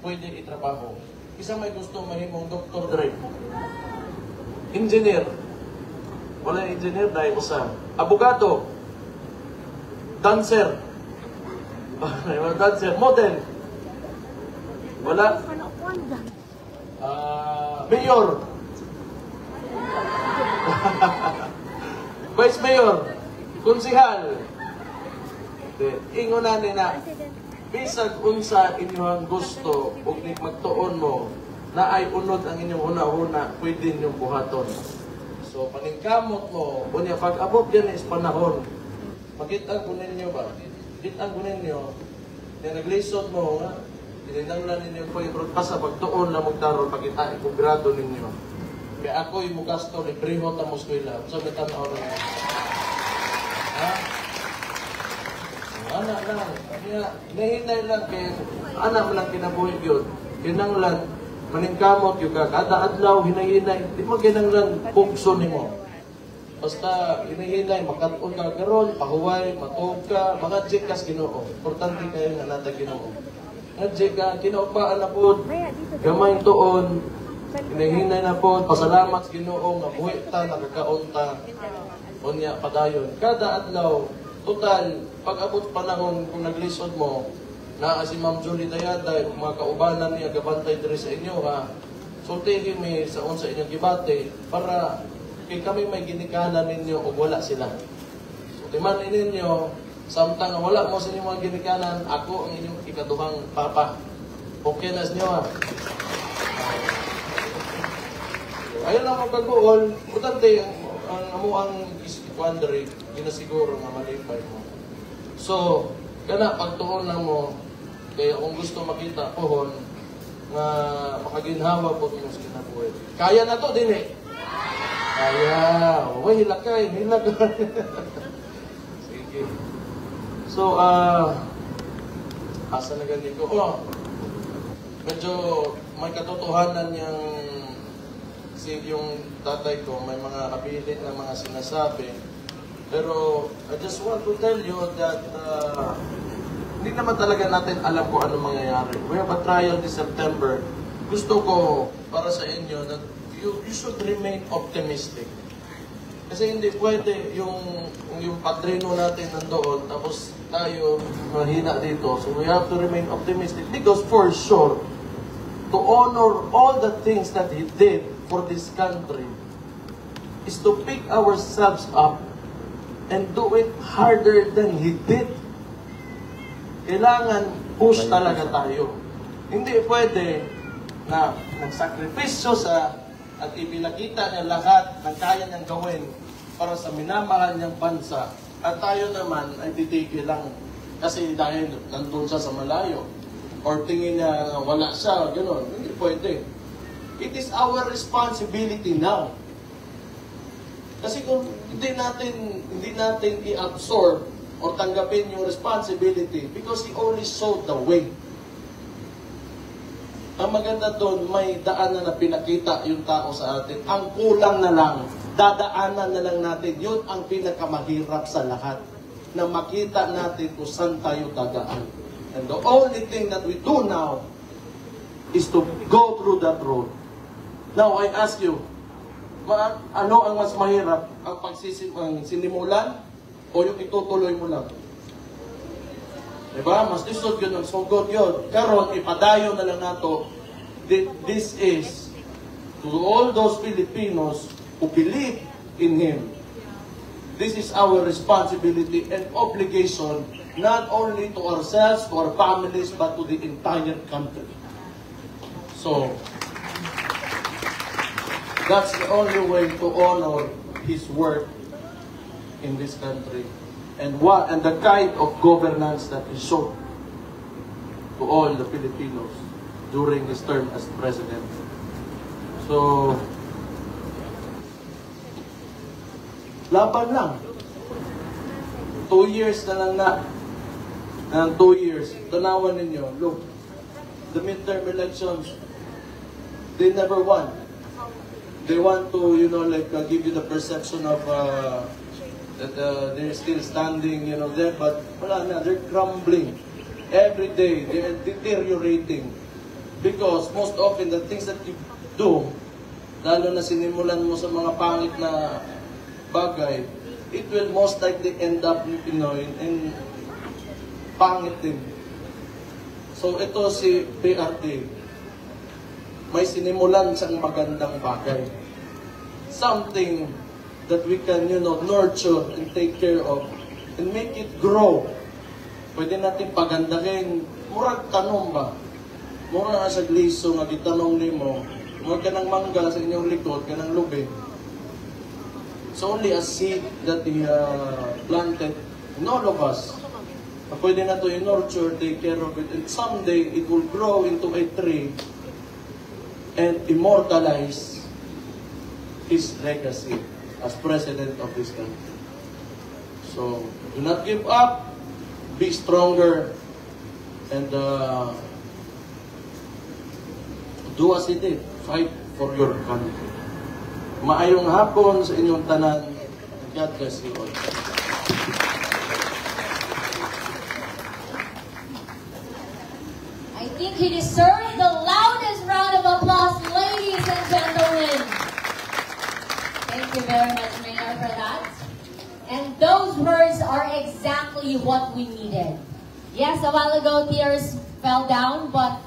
pwede itrabaho. Isa may gusto mahimong Dr. Dre. Engineer. Wala engineer dahil usa. Abogado. Dancer. Dancer. Model. Wala. Mayor. Vice Mayor. Konsihal. Ingon na nila. Bisag unsa inyong gusto ug magtuon mo na ay unod ang inyong una-una, pwede ninyong buhaton. So, paningkamot mo, unya pag-abot yan is panahon. Makita ko ninyo ba? Kita ko ninyo, na naglisod mo, tinananglan ninyo ko yung basa pagtuon na magdaron, pagkita ko grado ninyo. Kaya ako yung mukasto, librehot ang muskwila. So, may tanaw na yun. Ha? Anak lang. Nahinay lang kaya anak lang kinabuhi yun. Kinanglan, maningkamot yung kada adlaw, hinay-hinay. Di mo kinanglan, pugso ni mo. Basta hinay-hinay, makaton ka karon, pahuway, matog ka, mga jikas Ginoo. Importante kayo nga natag Ginoo. Nga jika, kinaupaan na po, gamay tuon, hinay-hinay na po, pasalamat sa Ginoo, nga buhi ta, nakakaunta, unya padayon. Kada adlaw, total, pag-abot panahon kung naglisod mo, na si Ma'am Julie Dayaday, mga kaubanan niya, gabantay diri sa inyo, ha? Sultihin mi sa unsa inyong gibate, para kay kami may ginikanan ninyo o wala sila. So, timan ninyo, samtang wala mo sa inyong mga ginikanan, ako ang inyong ikaduhang papa. Okay na sa inyo, ha? Ayun lang magkaguol, importante, ang amuang isipandari, ginasiguro nga malipay mo. So, kana pagtuon na mo, kaya kung gusto makita pohon, nga makaginhawa po yung kinabuhi. Kaya na to din eh. Kaya. Uy, hilakay. Hilakay. Sige. So, asa na ganito? Oh, medyo may katotohanan yung tatay ko, may mga abilit na mga sinasabi. Pero, I just want to tell you that hindi naman talaga natin alam kung ano mangyayari. We have a trial this September. Gusto ko para sa inyo that you should remain optimistic. Kasi hindi pwede yung padrino natin nandoon, tapos tayo mahina dito. So we have to remain optimistic because for sure, to honor all the things that he did for this country is to pick ourselves up and do it harder than he did. Kailangan push talaga tayo. Hindi pwede na nagsakripisyo at ipinakita niya lahat ng kaya niyang gawin para sa minamahal niyang bansa at tayo naman ay titigil lang kasi dahil nandun siya sa malayo or tingin niya wala siya, gano'n. Hindi pwede. It is our responsibility now. Kasi kung hindi natin i-absorb o tanggapin yung responsibility because he only showed the way. Ang maganda doon, may daanan na pinakita yung tao sa atin. Ang kulang na lang, dadaanan na lang natin. Yun ang pinakamahirap sa lahat. Na makita natin kung saan tayo dadaan. And the only thing that we do now is to go through that road. Now, I ask you, ano ang mas mahirap? Ang sinimulan o yung itutuloy mo lang? Diba? Mas lisod yun ang sugod yun. Karon ipadayo na lang nato. This is to all those Filipinos who believe in Him. This is our responsibility and obligation not only to ourselves, to our families, but to the entire country. So, that's the only way to honor His work in this country and the kind of governance that He showed to all the Filipinos during his term as president. So, laban lang. 2 years na lang na. 2 years. Tanawan ninyo. Look, the midterm elections, they never won. They want to, give you the perception of that they're still standing, there, but wala na, they're crumbling. Every day, they're deteriorating. Because most often, the things that you do, lalo na sinimulan mo sa mga pangit na bagay, it will most likely end up, in pangit din. So ito si PRD, may sinimulan siyang magandang bagay. Something that we can, nurture and take care of and make it grow. Pwede natin pagandahin. Murag tanong ba? Mura na sa gliso nga gitanong nimo, huwag ka ng mangga sa inyong likod, ka ng lubid. It's only a seed that He planted in all of us. Pwede na ito i-nurture, take care of it, and someday it will grow into a tree and immortalize His legacy as President of this country. So, do not give up, be stronger, and do as He did, fight for your country. Maayong hapon sa inyong tanan. God bless you all. I think he deserves the loudest round of applause, ladies and gentlemen. Thank you very much, Mayor, for that. And those words are exactly what we needed. Yes, a while ago, tears fell down, but